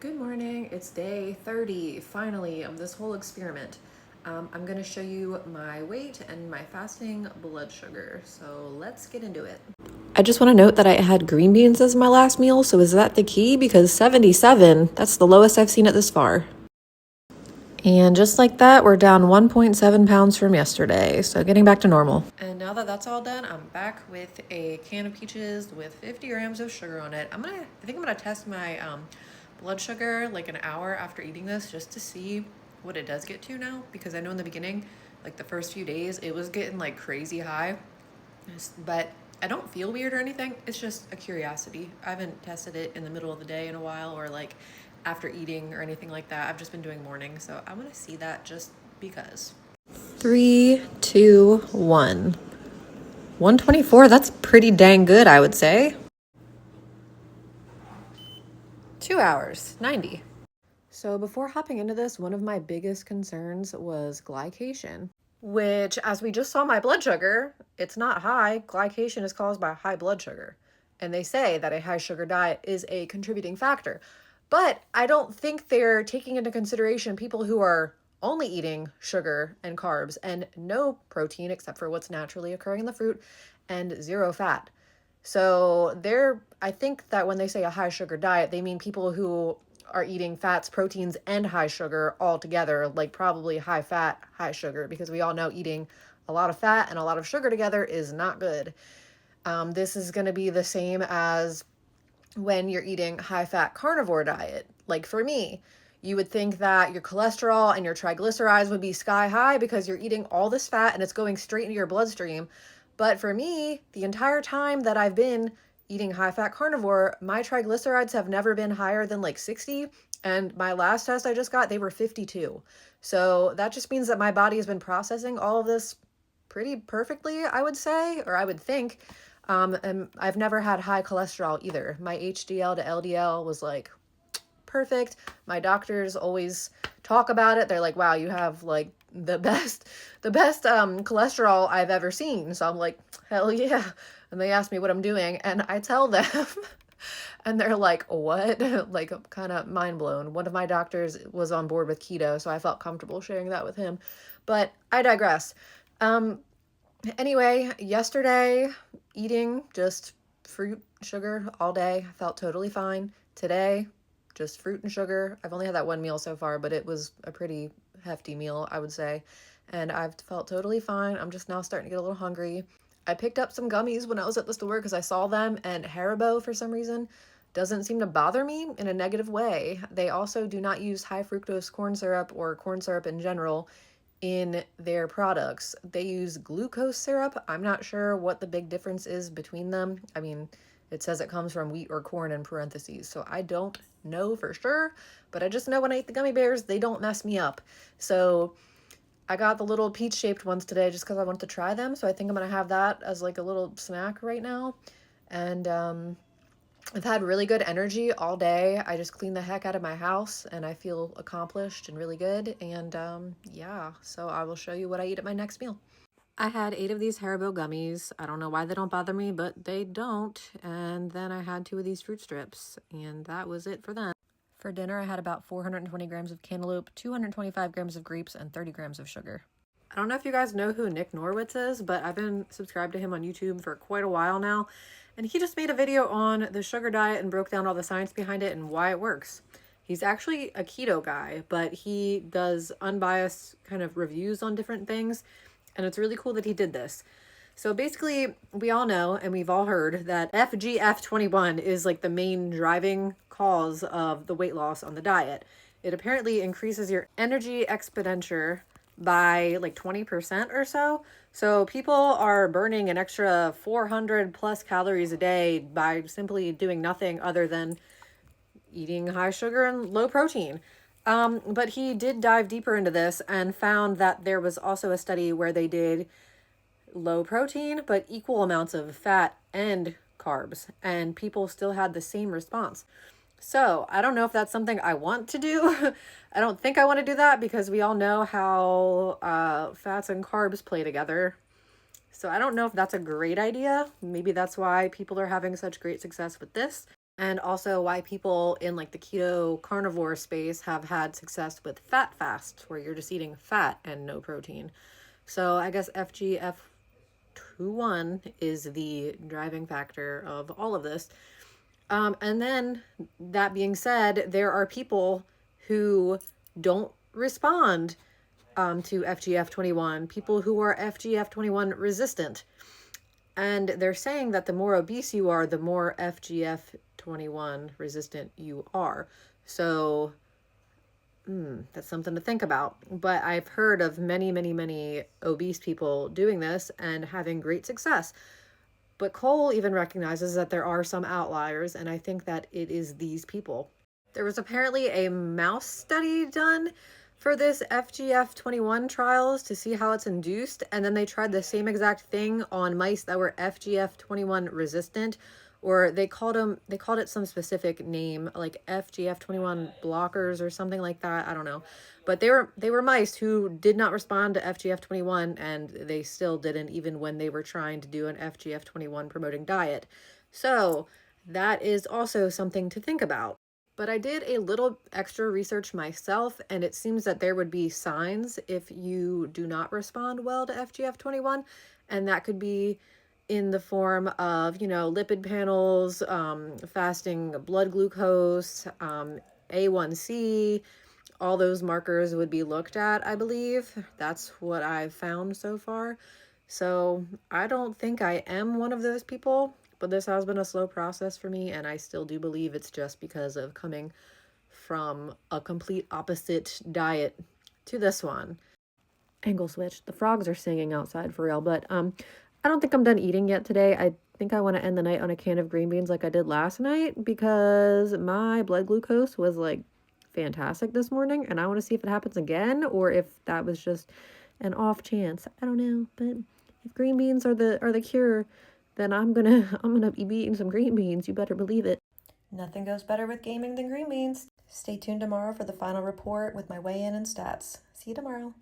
Good morning. It's day 30, finally, of this whole experiment. I'm going to show you my weight and my fasting blood sugar. So let's get into it. I just want to note that I had green beans as my last meal. So is that the key? Because 77, that's the lowest I've seen it this far. And just like that, we're down 1.7 pounds from yesterday. So getting back to normal. And now that that's all done, I'm back with a can of peaches with 50 grams of sugar on it. I think I'm gonna test my blood sugar like an hour after eating this just to see what it does get to now, because I know in the beginning, like the first few days, it was getting like crazy high, but I don't feel weird or anything. It's just a curiosity. I haven't tested it in the middle of the day in a while, or like after eating or anything like that. I've just been doing morning, so I want to see that just because. 3, 2, 1. 124, that's pretty dang good, I would say. 2 hours, 90. So before hopping into this, one of my biggest concerns was glycation, which, as we just saw my blood sugar, it's not high. Glycation is caused by high blood sugar. And they say that a high sugar diet is a contributing factor. But I don't think they're taking into consideration people who are only eating sugar and carbs and no protein except for what's naturally occurring in the fruit and zero fat. So I think that when they say a high sugar diet, they mean people who are eating fats, proteins, and high sugar all together, like probably high fat, high sugar, because we all know eating a lot of fat and a lot of sugar together is not good. This is going to be the same as when you're eating high fat carnivore diet. Like for me, you would think that your cholesterol and your triglycerides would be sky high because you're eating all this fat and it's going straight into your bloodstream. But for me, the entire time that I've been eating high fat carnivore, my triglycerides have never been higher than like 60. And my last test I just got, they were 52. So that just means that my body has been processing all of this pretty perfectly, I would say, or I would think. And I've never had high cholesterol either. My HDL to LDL was like perfect. My doctors always talk about it. They're like, wow, you have like the best cholesterol I've ever seen. So I'm like, hell yeah. And they ask me what I'm doing and I tell them and they're like, what? Like kind of mind blown. One of my doctors was on board with keto, so I felt comfortable sharing that with him. But I digress. Anyway, yesterday, eating just fruit, sugar all day. I felt totally fine. Today, just fruit and sugar. I've only had that one meal so far, but it was a pretty hefty meal, I would say. And I've felt totally fine. I'm just now starting to get a little hungry. I picked up some gummies when I was at the store because I saw them, and Haribo, for some reason, doesn't seem to bother me in a negative way. They also do not use high fructose corn syrup or corn syrup in general in their products. They use glucose syrup. I'm not sure what the big difference is between them. I mean, it says it comes from wheat or corn in parentheses, so I don't know for sure, but I just know when I eat the gummy bears, they don't mess me up. So I got the little peach-shaped ones today just because I wanted to try them, so I think I'm going to have that as like a little snack right now. And I've had really good energy all day. I just cleaned the heck out of my house and I feel accomplished and really good. And yeah, so I will show you what I eat at my next meal. I had 8 of these Haribo gummies. I don't know why they don't bother me, but they don't. And then I had 2 of these fruit strips, and that was it for them. For dinner, I had about 420 grams of cantaloupe, 225 grams of grapes, and 30 grams of sugar. I don't know if you guys know who Nick Norwitz is, but I've been subscribed to him on YouTube for quite a while now. And he just made a video on the sugar diet and broke down all the science behind it and why it works. He's actually a keto guy, but he does unbiased kind of reviews on different things. And it's really cool that he did this. So basically, we all know and we've all heard that FGF21 is like the main driving cause of the weight loss on the diet. It apparently increases your energy expenditure by like 20% or so. So people are burning an extra 400 plus calories a day by simply doing nothing other than eating high sugar and low protein. But he did dive deeper into this and found that there was also a study where they did low protein but equal amounts of fat and carbs, and people still had the same response. So I don't know if that's something I want to do. I don't think I want to do that because we all know how fats and carbs play together. So I don't know if that's a great idea. Maybe that's why people are having such great success with this. and also why people in like the keto carnivore space have had success with fat fasts, where you're just eating fat and no protein. So I guess FGF21 is the driving factor of all of this. And then, that being said, there are people who don't respond to FGF21, people who are FGF21 resistant. And they're saying that the more obese you are, the more FGF21 resistant you are. So that's something to think about. But I've heard of many, many, many obese people doing this and having great success. But Cole even recognizes that there are some outliers, and I think that it is these people. There was apparently a mouse study done for this FGF21 trials to see how it's induced, and then they tried the same exact thing on mice that were FGF21 resistant, or they called it some specific name like FGF21 blockers or something like that. I don't know. But they were mice who did not respond to FGF21, and they still didn't, even when they were trying to do an FGF21 promoting diet. So that is also something to think about. But I did a little extra research myself, and it seems that there would be signs if you do not respond well to FGF21, and that could be in the form of, lipid panels, fasting blood glucose, A1C, all those markers would be looked at, I believe. That's what I've found so far. So I don't think I am one of those people, but this has been a slow process for me, and I still do believe it's just because of coming from a complete opposite diet to this one. Angle switch. The frogs are singing outside for real, but I don't think I'm done eating yet today. I think I want to end the night on a can of green beans like I did last night, because my blood glucose was like fantastic this morning, and I want to see if it happens again or if that was just an off chance. I don't know, but if green beans are the cure, then I'm gonna be eating some green beans. You better believe it. Nothing goes better with gaming than green beans. Stay tuned tomorrow for the final report with my weigh-in and stats. See you tomorrow.